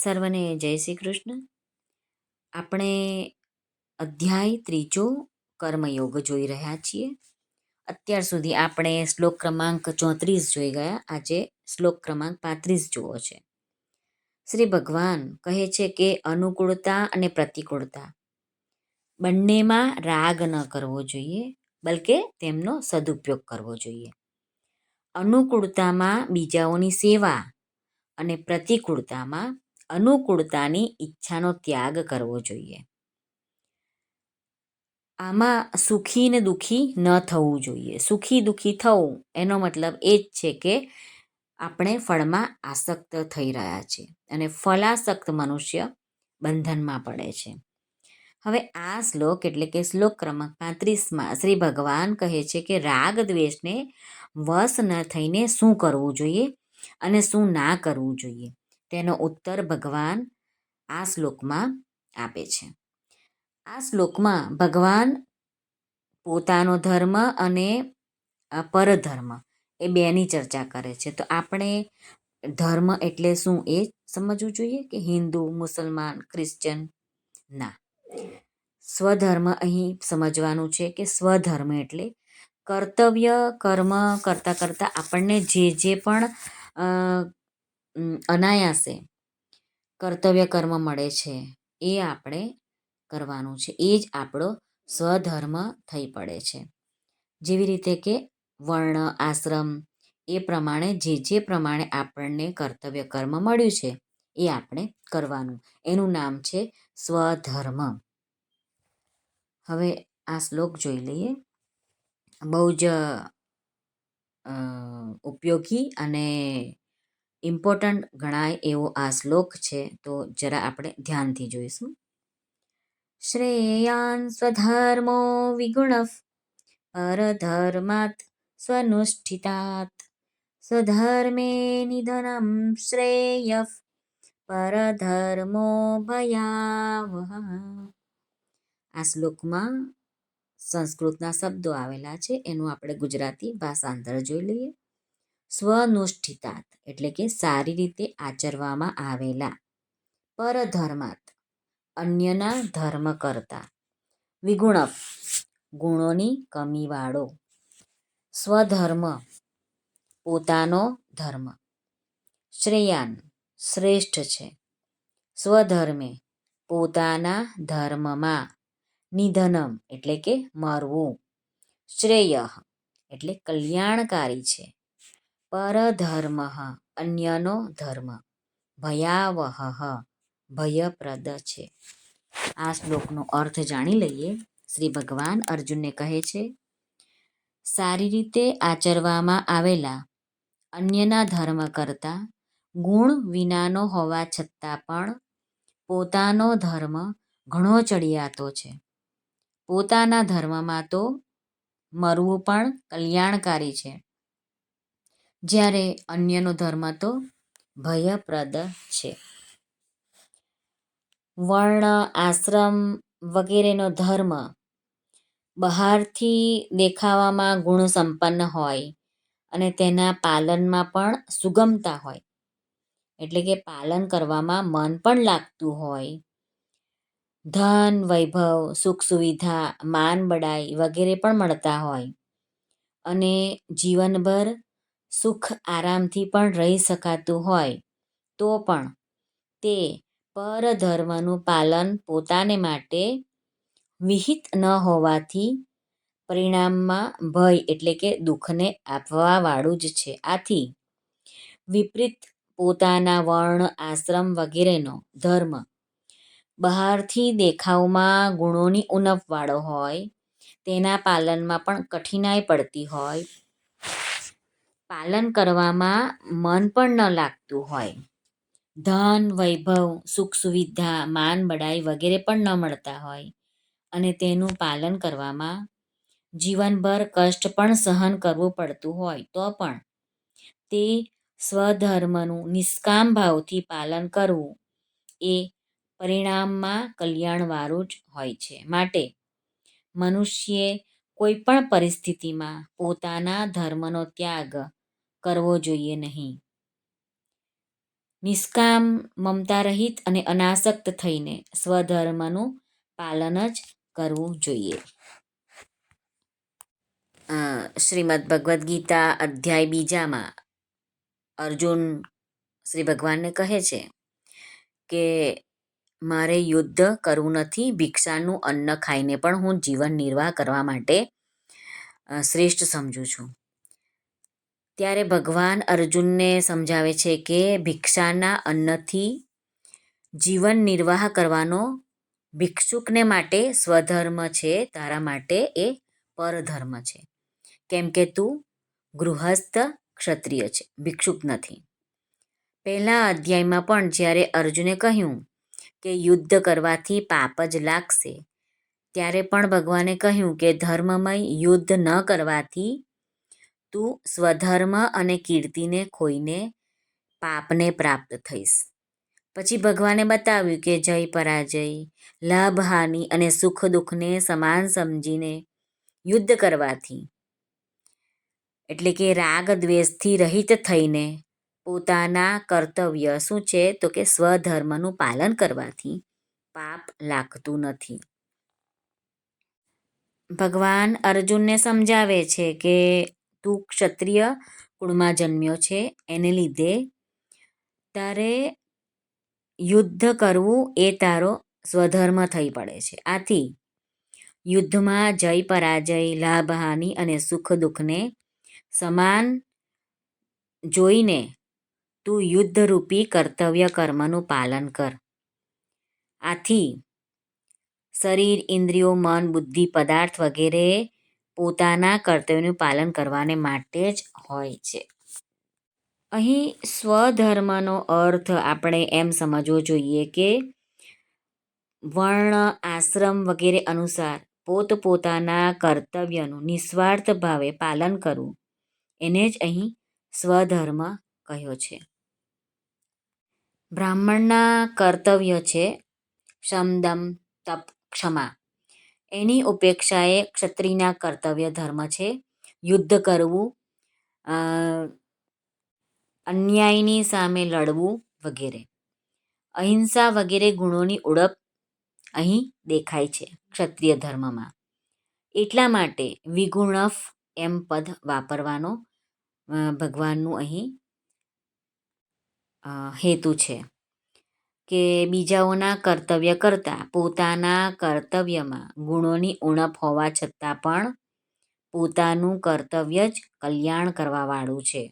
સર્વને જય શ્રી કૃષ્ણ. આપણે અધ્યાય 3 કર્મયોગ જોઈ રહ્યા છીએ. અત્યાર સુધી આપણે શ્લોક ક્રમાંક 34 જોઈ ગયા. આજે શ્લોક ક્રમાંક 35 જોવો છે. શ્રી ભગવાન કહે છે કે અનુકૂળતા અને પ્રતિકૂળતા બંનેમાં રાગ ન કરવો જોઈએ, બલકે તેમનો સદુપયોગ કરવો જોઈએ. અનુકૂળતામાં બીજાઓની સેવા અને પ્રતિકૂળતામાં અનુકૂળતાની ઈચ્છાનો ત્યાગ કરવો જોઈએ. આમાં સુખી ને દુઃખી ન થવું જોઈએ. સુખી દુઃખી થવું એનો મતલબ એ જ છે કે આપણે ફળમાં આસક્ત થઈ રહ્યા છે અને ફલાસક્ત મનુષ્ય બંધનમાં પડે છે. હવે આ શ્લોક એટલે કે શ્લોક ક્રમાંક 35માં શ્રી ભગવાન કહે છે કે રાગ દ્વેષને વશ ન થઈને શું કરવું જોઈએ અને શું ના કરવું જોઈએ, તેનો ઉત્તર ભગવાન આ શ્લોકમાં આપે છે. આ શ્લોકમાં ભગવાન પોતાનો ધર્મ અને પરધર્મ એ બેની ચર્ચા કરે છે. તો આપણે ધર્મ એટલે શું એ સમજવું જોઈએ કે હિન્દુ, મુસલમાન, ક્રિશ્ચન ના. સ્વધર્મ અહીં સમજવાનું છે કે સ્વધર્મ એટલે કર્તવ્ય કર્મ કરતાં કરતાં આપણને જે પણ અનાયાસે કર્તવ્ય કર્મ મળે છે એ આપણે કરવાનું છે. એ જ આપણો સ્વધર્મ થઈ પડે છે. જેવી રીતે કે વર્ણ આશ્રમ એ પ્રમાણે જે પ્રમાણે આપણને કર્તવ્ય કર્મ મળ્યું છે એ આપણે કરવાનું. એનું નામ છે સ્વધર્મ. હવે આ શ્લોક જોઈ લઈએ. બહુ જ ઉપયોગી અને ઇમ્પોર્ટન્ટ ગણાય એવો આ શ્લોક છે. તો જરા આપણે ધ્યાનથી જોઈશું. શ્રેયાન સ્વધર્મો વિગુણઃ પરધર્માત સ્વનુષ્ઠિતાત સ્વધર્મે નિધનમ શ્રેયઃ પરધર્મો ભયાવહ. આ શ્લોકમાં સંસ્કૃતના શબ્દો આવેલા છે, એનું આપણે ગુજરાતી ભાષાંતર જોઈ લઈએ. સ્વનુષ્ઠિતાત એટલે કે સારી રીતે આચરવામાં આવેલા, પરધર્માત અન્યના ધર્મ કરતા, વિગુણ ગુણોની કમીવાળો, સ્વધર્મ પોતાનો ધર્મ, શ્રેયાન શ્રેષ્ઠ છે, સ્વધર્મે પોતાના ધર્મમાં, નિધનમ એટલે કે મરવું, શ્રેય એટલે કલ્યાણકારી છે, પરધર્મ અન્યનો ધર્મ, ભયાવહ ભયપ્રદ છે. આ શ્લોકનો અર્થ જાણી લઈએ. શ્રી ભગવાન અર્જુનને કહે છે, સારી રીતે આચરવામાં આવેલા અન્યના ધર્મ કરતાં ગુણ વિનાનો હોવા છતાં પણ પોતાનો ધર્મ ઘણો ચડિયાતો છે. પોતાના ધર્મમાં તો મરવું પણ કલ્યાણકારી છે, જ્યારે અન્યનો ધર્મ તો ભયપ્રદ છે. વર્ણ આશ્રમ વગેરેનો ધર્મ બહારથી દેખાવામાં ગુણ સંપન્ન હોય અને તેના પાલનમાં પણ સુગમતા હોય, એટલે કે પાલન કરવામાં મન પણ લાગતું હોય, ધન વૈભવ સુખ સુવિધા માન બડાઈ વગેરે પણ મળતા હોય અને જીવનભર સુખ આરામથી પણ રહી શકાતું હોય, તો પણ તે પરધર્મનું પાલન પોતાને માટે વિહિત ન હોવાથી પરિણામમાં ભય એટલે કે દુઃખને આપવાવાળું જ છે. આથી વિપરીત પોતાના વર્ણ આશ્રમ વગેરેનો ધર્મ બહારથી દેખાવમાં ગુણોની ઉણપવાળો હોય, તેના પાલનમાં પણ કઠિનાઈ પડતી હોય, પાલન કરવામાં મન પણ ન લાગતું હોય, ધન વૈભવ સુખ સુવિધા માન બડાઈ વગેરે પણ ન મળતા હોય અને તેનું પાલન કરવામાં જીવનભર કષ્ટ પણ સહન કરવું પડતું હોય, તો પણ તે સ્વધર્મનું નિષ્કામ ભાવથી પાલન કરવું એ પરિણામમાં કલ્યાણવાળું જ હોય છે. માટે મનુષ્યે કોઈ પણ પરિસ્થિતિમાં પોતાના ધર્મનો ત્યાગ કરવો જોઈએ નહીં. નિષ્કામ મમતા રહિત અને અનાસક્ત થઈને સ્વધર્મનું પાલન જ કરવું જોઈએ. શ્રીમદ્ ભગવદ્ ગીતા અધ્યાય 2 અર્જુન શ્રી ભગવાનને કહે છે કે મારે યુદ્ધ કરવું નથી, ભિક્ષાનું અન્ન ખાઈને પણ હું જીવન નિર્વાહ કરવા માટે શ્રેષ્ઠ સમજું છું. ત્યારે ભગવાન અર્જુનને સમજાવે છે કે ભિક્ષાના અન્નથી જીવન નિર્વાહ કરવાનો ભિક્ષુકને માટે સ્વધર્મ છે, તારા માટે એ પરધર્મ છે, કેમ કે તું ગૃહસ્થ ક્ષત્રિય છે, ભિક્ષુક નથી. પહેલા અધ્યાયમાં પણ જ્યારે અર્જુને કહ્યું કે યુદ્ધ કરવાથી પાપ જ લાગશે, ત્યારે પણ ભગવાને કહ્યું કે ધર્મમય યુદ્ધ ન કરવાથી તું સ્વધર્મ અને કીર્તિને ખોઈને પાપને પ્રાપ્ત થઈશ. પછી ભગવાને બતાવ્યું કે જય પરાજય, લાભ હાનિ અને સુખ દુઃખને સમાન સમજીને યુદ્ધ કરવાથી, એટલે કે રાગ દ્વેષથી રહિત થઈને પોતાના કર્તવ્ય શું છે તો કે સ્વધર્મનું પાલન કરવાથી પાપ લાગતું નથી. ભગવાન અર્જુનને સમજાવે છે કે તું ક્ષત્રિય કુળમાં જન્મ્યો છે, એને લીધે તારે યુદ્ધ કરવું એ તારો સ્વધર્મ થઈ પડે છે. આથી યુદ્ધમાં જય પરાજય, લાભ હાનિ અને સુખ દુઃખને સમાન જોઈને તું યુદ્ધરૂપી કર્તવ્ય કર્મનું પાલન કર. આથી શરીર, ઇન્દ્રિયો, મન, બુદ્ધિ, પદાર્થ વગેરે પોતાના કર્તવ્યનું પાલન કરવાને માટે જ હોય છે. અહીં સ્વધર્મનો અર્થ આપણે એમ સમજવો જોઈએ કે વર્ણ, આશ્રમ વગેરે અનુસાર પોતપોતાના કર્તવ્યનું નિસ્વાર્થ ભાવે પાલન કરવું, એને જ અહીં સ્વધર્મ કહ્યો છે. બ્રાહ્મણના કર્તવ્ય છે શમ, દમ, તપ, ક્ષમા. એની ઉપેક્ષા એ ક્ષત્રિયના કર્તવ્ય ધર્મ છે યુદ્ધ કરવું, અન્યાયની સામે લડવું વગેરે. અહિંસા વગેરે ગુણોની ઉણપ અહીં દેખાય છે ક્ષત્રિય ધર્મમાં. એટલા માટે વિગુણફ એમ પદ વાપરવાનો ભગવાનનું અહીં હેતુ છે કે બીજાઓના કર્તવ્ય કરતાં પોતાના કર્તવ્યમાં ગુણોની ઉણપ હોવા છતાં પણ પોતાનું કર્તવ્ય જ કલ્યાણ કરવાવાળું છે.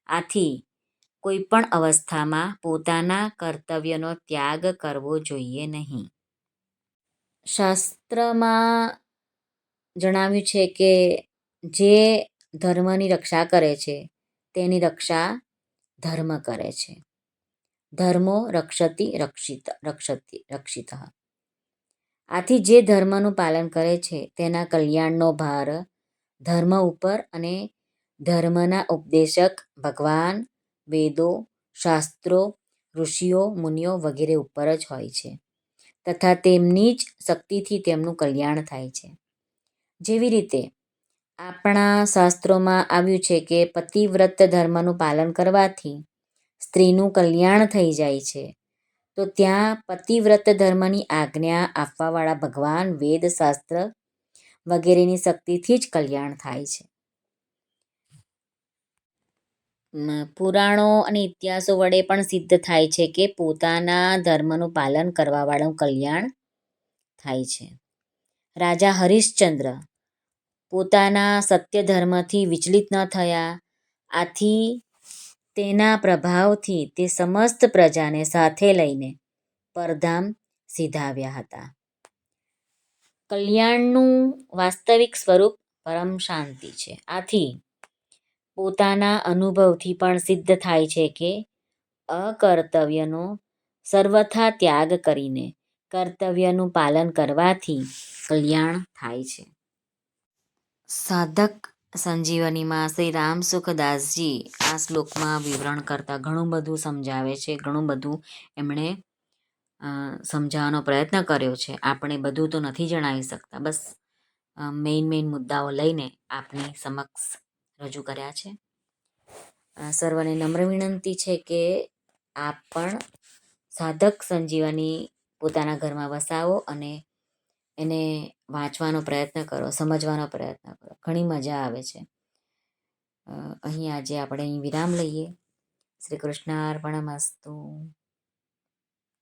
આથી કોઈ પણ અવસ્થામાં પોતાના કર્તવ્યનો ત્યાગ કરવો જોઈએ નહીં. શાસ્ત્રમાં જણાવ્યું છે કે જે ધર્મની રક્ષા કરે છે તેની રક્ષા ધર્મ કરે છે. ધર્મો રક્ષતિ રક્ષિતઃ. આથી જે ધર્મનું પાલન કરે છે તેના કલ્યાણનો ભાર ધર્મ ઉપર અને ધર્મના ઉપદેશક ભગવાન, વેદો, શાસ્ત્રો, ઋષિઓ, મુનિઓ વગેરે ઉપર જ હોય છે તથા તેમની જ શક્તિથી તેમનું કલ્યાણ થાય છે. જેવી રીતે આપણા શાસ્ત્રોમાં આવ્યું છે કે પતિવ્રત ધર્મનું પાલન કરવાથી સ્ત્રીનું કલ્યાણ થઈ જાય છે, તો ત્યાં પતિવ્રત ધર્મની આજ્ઞા આપવાવાળા ભગવાન, વેદ, શાસ્ત્ર વગેરેની શક્તિથી જ કલ્યાણ થાય છે. પુરાણો અને ઇતિહાસો વડે પણ સિદ્ધ થાય છે કે પોતાના ધર્મનું પાલન કરવાવાળાનું કલ્યાણ થાય છે. રાજા હરિશ્ચંદ્ર પોતાના સત્ય ધર્મથી વિચલિત ન થયા, આથી તેના પ્રભાવથી તે સમસ્ત પ્રજાને સાથે લઈને પરધામ સીધાવ્યા હતા. કલ્યાણનું વાસ્તવિક સ્વરૂપ પરમ શાંતિ છે. આથી પોતાના અનુભવથી પણ સિદ્ધ થાય છે કે અકર્તવ્યનો સર્વથા ત્યાગ કરીને કર્તવ્યનું પાલન કરવાથી કલ્યાણ થાય છે. સાધક સંજીવનીમાં શ્રી રામસુખદાસજી આ શ્લોકમાં વિવરણ કરતાં ઘણું બધું સમજાવે છે, ઘણું બધું એમણે સમજાવવાનો પ્રયત્ન કર્યો છે. આપણે બધું તો નથી જણાવી શકતા, બસ મેઇન મુદ્દાઓ લઈને આપની સમક્ષ રજૂ કર્યા છે. સર્વને નમ્ર વિનંતી છે કે આપ પણ સાધક સંજીવની પોતાના ઘરમાં વસાવો અને એને વાંચવાનો પ્રયત્ન કરો, સમજવાનો પ્રયત્ન કરો. ઘણી મજા આવે છે. અહીં આજે આપણે અહીં વિરામ લઈએ. શ્રી કૃષ્ણાર્પણમસ્તુ.